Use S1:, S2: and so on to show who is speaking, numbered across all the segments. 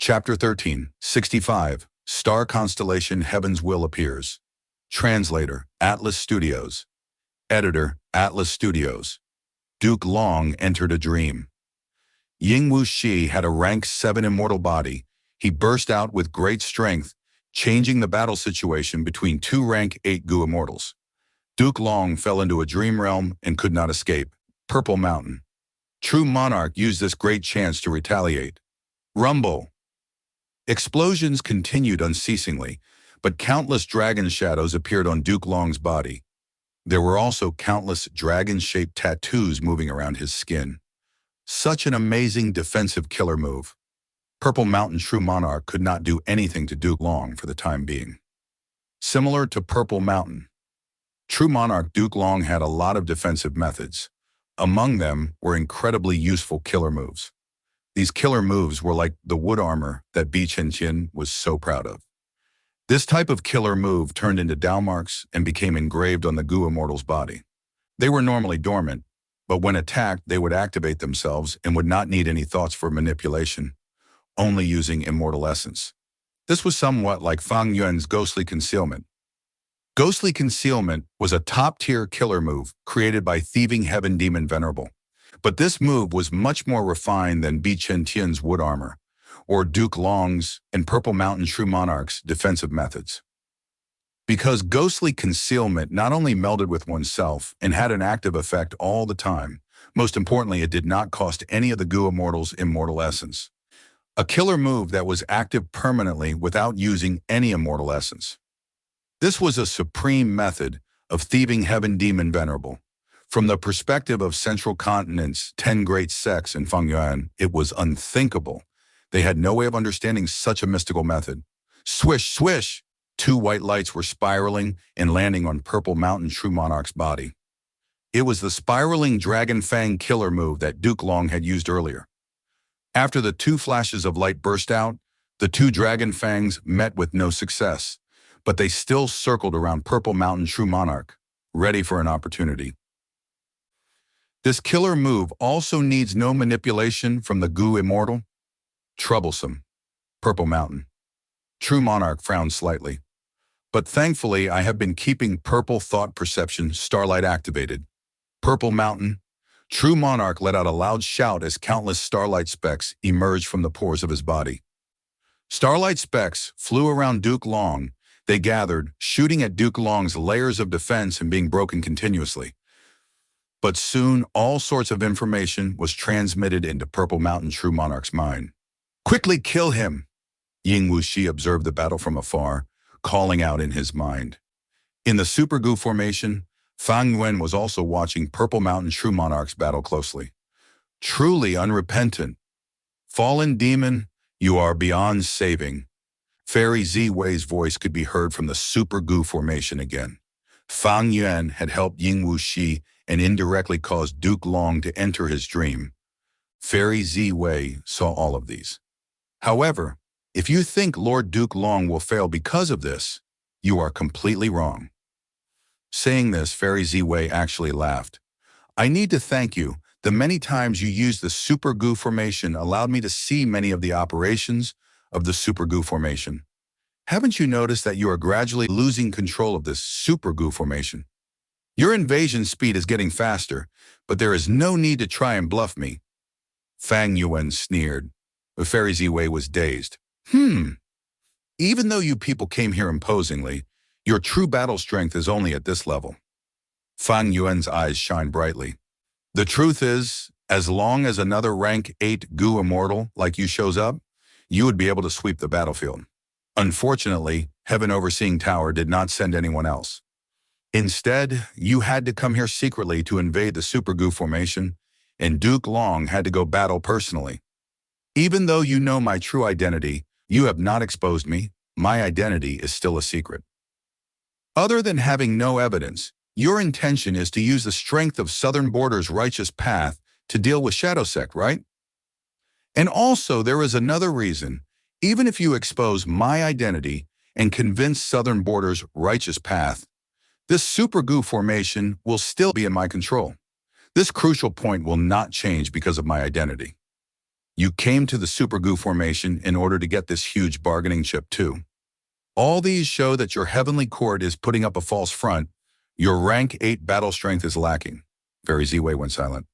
S1: Chapter 13, 65, Star Constellation Heaven's Will Appears. Translator, Atlas Studios. Editor, Atlas Studios. Duke Long entered a dream. Ying Wuxi had a rank 7 immortal body. He burst out with great strength, changing the battle situation between two rank 8 Gu immortals. Duke Long fell into a dream realm and could not escape. Purple Mountain. True Monarch used this great chance to retaliate. Rumble. Explosions continued unceasingly, but countless dragon shadows appeared on Duke Long's body. There were also countless dragon-shaped tattoos moving around his skin. Such an amazing defensive killer move. Purple Mountain True Monarch could not do anything to Duke Long for the time being. Similar to Purple Mountain, True Monarch Duke Long had a lot of defensive methods. Among them were incredibly useful killer moves. These killer moves were like the wood armor that Bi Chen was so proud of. This type of killer move turned into Dao marks and became engraved on the Gu Immortal's body. They were normally dormant, but when attacked they would activate themselves and would not need any thoughts for manipulation, only using immortal essence. This was somewhat like Fang Yuan's Ghostly Concealment. Ghostly Concealment was a top-tier killer move created by Thieving Heaven Demon Venerable. But this move was much more refined than Bi Chen wood armor, or Duke Long's and Purple Mountain True Monarch's defensive methods. Because Ghostly Concealment not only melded with oneself and had an active effect all the time, most importantly it did not cost any of the Gu Immortals immortal essence. A killer move that was active permanently without using any immortal essence. This was a supreme method of Thieving Heaven Demon Venerable. From the perspective of Central Continent's 10 great sects in Fang Yuan, it was unthinkable. They had no way of understanding such a mystical method. Swish, swish! 2 white lights were spiraling and landing on Purple Mountain True Monarch's body. It was the spiraling Dragon Fang killer move that Duke Long had used earlier. After the 2 flashes of light burst out, the 2 Dragon Fangs met with no success, but they still circled around Purple Mountain True Monarch, ready for an opportunity. This killer move also needs no manipulation from the Gu Immortal. Troublesome. Purple Mountain. True Monarch frowned slightly. But thankfully, I have been keeping Purple Thought Perception Starlight activated. Purple Mountain. True Monarch let out a loud shout as countless starlight specks emerged from the pores of his body. Starlight specks flew around Duke Long. They gathered, shooting at Duke Long's layers of defense and being broken continuously. But soon, all sorts of information was transmitted into Purple Mountain True Monarch's mind. Quickly kill him! Ying Wuxi observed the battle from afar, calling out in his mind. In the Super Gu formation, Fang Yuan was also watching Purple Mountain True Monarch's battle closely. Truly unrepentant. Fallen demon, you are beyond saving. Fairy Ziwei's voice could be heard from the Super Gu formation again. Fang Yuan had helped Ying Wuxi and indirectly caused Duke Long to enter his dream. Fairy Ziwei saw all of these. However, if you think Lord Duke Long will fail because of this, you are completely wrong. Saying this, Fairy Ziwei actually laughed. I need to thank you. The many times you used the Super Gu formation allowed me to see many of the operations of the Super Gu formation. Haven't you noticed that you are gradually losing control of this Super Gu formation? Your invasion speed is getting faster, but there is no need to try and bluff me. Fang Yuan sneered. The Fairy Ziwei was dazed. Even though you people came here imposingly, your true battle strength is only at this level. Fang Yuan's eyes shined brightly. The truth is, as long as another rank 8 Gu Immortal like you shows up, you would be able to sweep the battlefield. Unfortunately, Heaven Overseeing Tower did not send anyone else. Instead, you had to come here secretly to invade the Super Gu formation, and Duke Long had to go battle personally. Even though you know my true identity, you have not exposed me. My identity is still a secret. Other than having no evidence, your intention is to use the strength of Southern Border's righteous path to deal with Shadow Sect, right? And also, there is another reason. Even if you expose my identity and convince Southern Border's righteous path, this Super Gu formation will still be in my control. This crucial point will not change because of my identity. You came to the Super Goo formation in order to get this huge bargaining chip too. All these show that your heavenly court is putting up a false front. Your rank 8 battle strength is lacking. Fairy Ziwei went silent.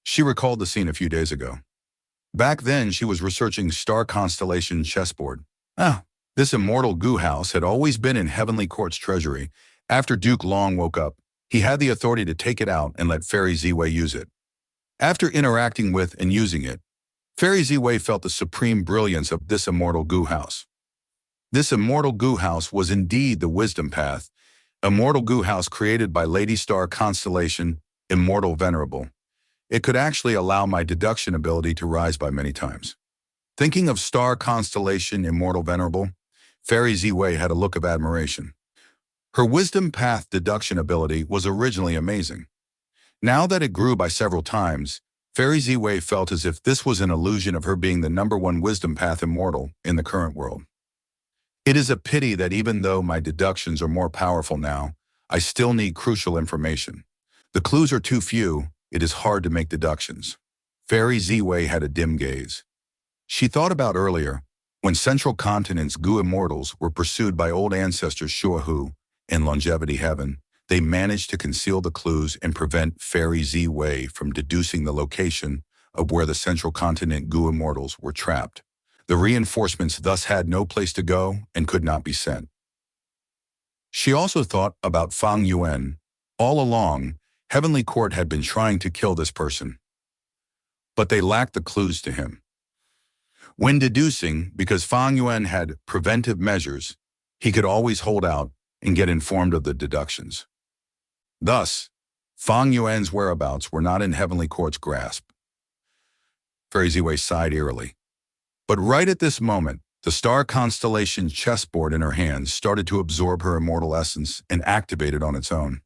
S1: She recalled the scene a few days ago. Back then, she was researching Star Constellation chessboard. This immortal goo house had always been in Heavenly Court's treasury. After Duke Long woke up, he had the authority to take it out and let Fairy Ziwei use it. After interacting with and using it, Fairy Ziwei felt the supreme brilliance of this immortal goo house. This immortal goo house was indeed the wisdom path, immortal goo house created by Lady Star Constellation, immortal venerable. It could actually allow my deduction ability to rise by many times. Thinking of Star Constellation, immortal venerable, Fairy Ziwei had a look of admiration. Her wisdom path deduction ability was originally amazing. Now that it grew by several times, Fairy Ziwei felt as if this was an illusion of her being the #1 wisdom path immortal in the current world. It is a pity that even though my deductions are more powerful now, I still need crucial information. The clues are too few, it is hard to make deductions. Fairy Ziwei had a dim gaze. She thought about earlier, when Central Continent's Goo immortals were pursued by old ancestors Shuahu in Longevity Heaven, they managed to conceal the clues and prevent Fairy Ziwei from deducing the location of where the Central Continent Goo immortals were trapped. The reinforcements thus had no place to go and could not be sent. She also thought about Fang Yuan. All along, Heavenly Court had been trying to kill this person, but they lacked the clues to him. When deducing, because Fang Yuan had preventive measures, he could always hold out and get informed of the deductions. Thus, Fang Yuan's whereabouts were not in Heavenly Court's grasp. Fairy Ziwei sighed eerily. But right at this moment, the Star Constellation chessboard in her hands started to absorb her immortal essence and activate it on its own.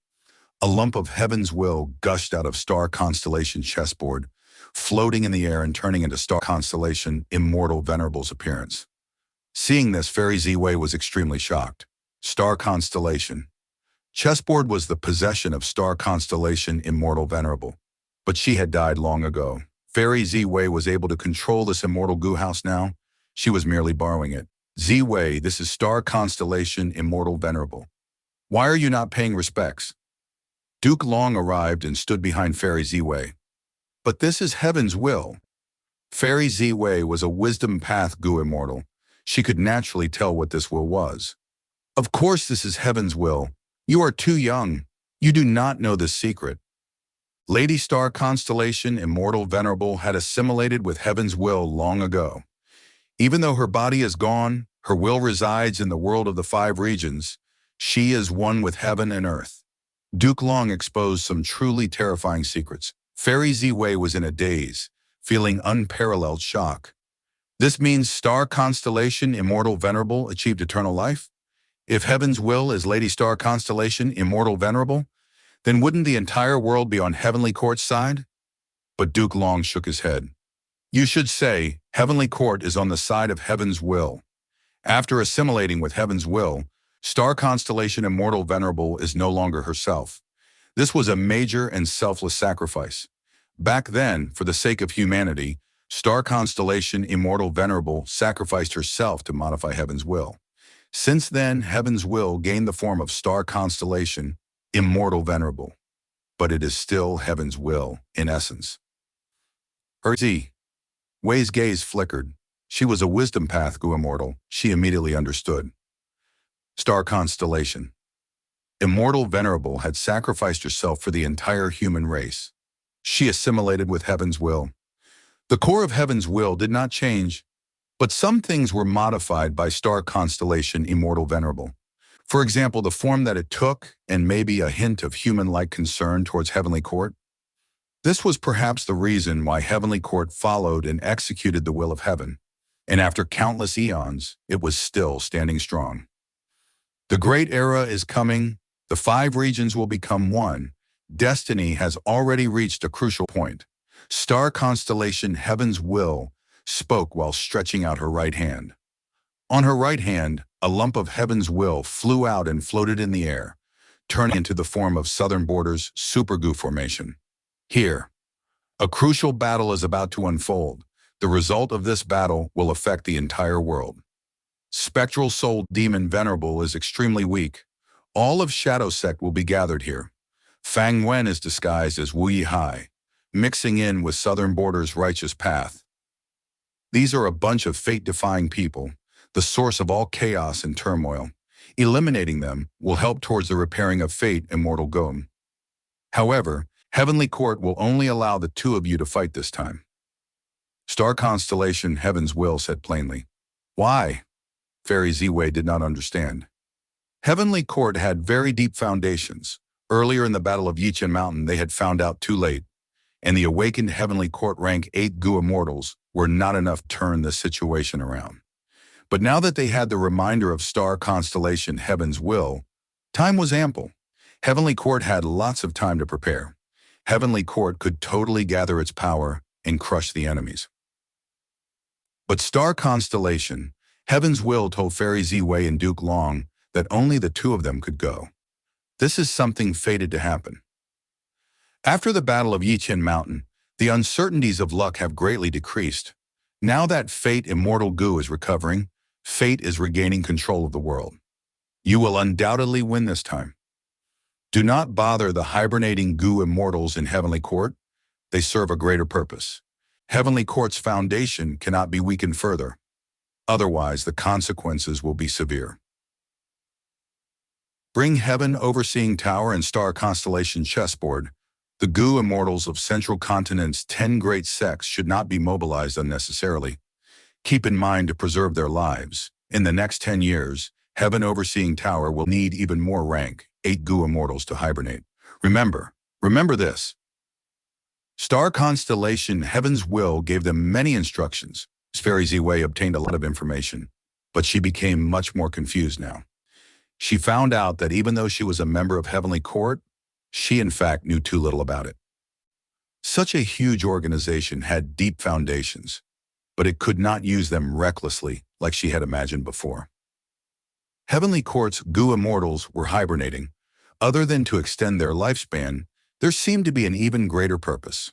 S1: A lump of heaven's will gushed out of Star Constellation chessboard, floating in the air and turning into Star Constellation immortal venerable's appearance. Seeing this, Fairy Ziwei was extremely shocked. Star Constellation. Chessboard was the possession of Star Constellation immortal venerable, but she had died long ago. Fairy Ziwei was able to control this immortal goo house now. She was merely borrowing it. Ziwei, this is Star Constellation immortal venerable. Why are you not paying respects? Duke Long arrived and stood behind Fairy Ziwei. But this is heaven's will. Fairy Ziwei was a wisdom path goo immortal. She could naturally tell what this will was. Of course this is heaven's will. You are too young. You do not know this secret. Lady Star Constellation immortal venerable had assimilated with heaven's will long ago. Even though her body is gone, her will resides in the world of the 5 regions. She is one with heaven and earth. Duke Long exposed some truly terrifying secrets. Fairy Ziwei was in a daze, feeling unparalleled shock. This means Star Constellation immortal venerable achieved eternal life? If heaven's will is Lady Star Constellation immortal venerable, then wouldn't the entire world be on Heavenly Court's side? But Duke Long shook his head. You should say, Heavenly Court is on the side of heaven's will. After assimilating with heaven's will, Star Constellation immortal venerable is no longer herself. This was a major and selfless sacrifice. Back then, for the sake of humanity, Star Constellation immortal venerable sacrificed herself to modify heaven's will. Since then, heaven's will gained the form of Star Constellation immortal venerable, but it is still heaven's will in essence. Her Ziwei's gaze flickered. She was a wisdom path goo immortal. She immediately understood. Star Constellation immortal venerable had sacrificed herself for the entire human race. She assimilated with heaven's will. The core of heaven's will did not change, but some things were modified by Star Constellation immortal venerable. For example, the form that it took and maybe a hint of human-like concern towards Heavenly Court. This was perhaps the reason why Heavenly Court followed and executed the will of heaven, and after countless eons, it was still standing strong. The great era is coming. The 5 regions will become one. Destiny has already reached a crucial point. Star Constellation Heaven's Will spoke while stretching out her right hand. On her right hand, a lump of heaven's will flew out and floated in the air, turning into the form of Southern Border's Super Goo formation. Here, a crucial battle is about to unfold. The result of this battle will affect the entire world. Spectral Soul Demon Venerable is extremely weak. All of Shadow Sect will be gathered here. Fang Wen is disguised as Wu Yihai, mixing in with Southern Border's righteous path. These are a bunch of fate-defying people, the source of all chaos and turmoil. Eliminating them will help towards the repairing of fate, Immortal Gom. However, Heavenly Court will only allow the two of you to fight this time. Star Constellation Heaven's Will said plainly. Why? Fairy Ziwei did not understand. Heavenly Court had very deep foundations. Earlier in the Battle of Yichen Mountain, they had found out too late, and the awakened Heavenly Court rank 8 Gu Immortals were not enough to turn the situation around. But now that they had the reminder of Star Constellation Heaven's Will, time was ample. Heavenly Court had lots of time to prepare. Heavenly Court could totally gather its power and crush the enemies. But Star Constellation Heaven's Will told Fairy Ziwei and Duke Long that only the two of them could go. This is something fated to happen. After the Battle of Yichen Mountain, the uncertainties of luck have greatly decreased. Now that Fate Immortal Gu is recovering, Fate is regaining control of the world. You will undoubtedly win this time. Do not bother the hibernating Gu Immortals in Heavenly Court. They serve a greater purpose. Heavenly Court's foundation cannot be weakened further. Otherwise, the consequences will be severe. Bring Heaven Overseeing Tower and Star Constellation Chessboard. The Gu Immortals of Central Continent's 10 great sects should not be mobilized unnecessarily. Keep in mind to preserve their lives. In the next 10 years, Heaven Overseeing Tower will need even more rank, 8 Gu Immortals to hibernate. Remember this. Star Constellation Heaven's Will gave them many instructions. Fairy Ziwei obtained a lot of information, but she became much more confused now. She found out that even though she was a member of Heavenly Court, she in fact knew too little about it. Such a huge organization had deep foundations, but it could not use them recklessly like she had imagined before. Heavenly Court's Gu Immortals were hibernating. Other than to extend their lifespan, there seemed to be an even greater purpose.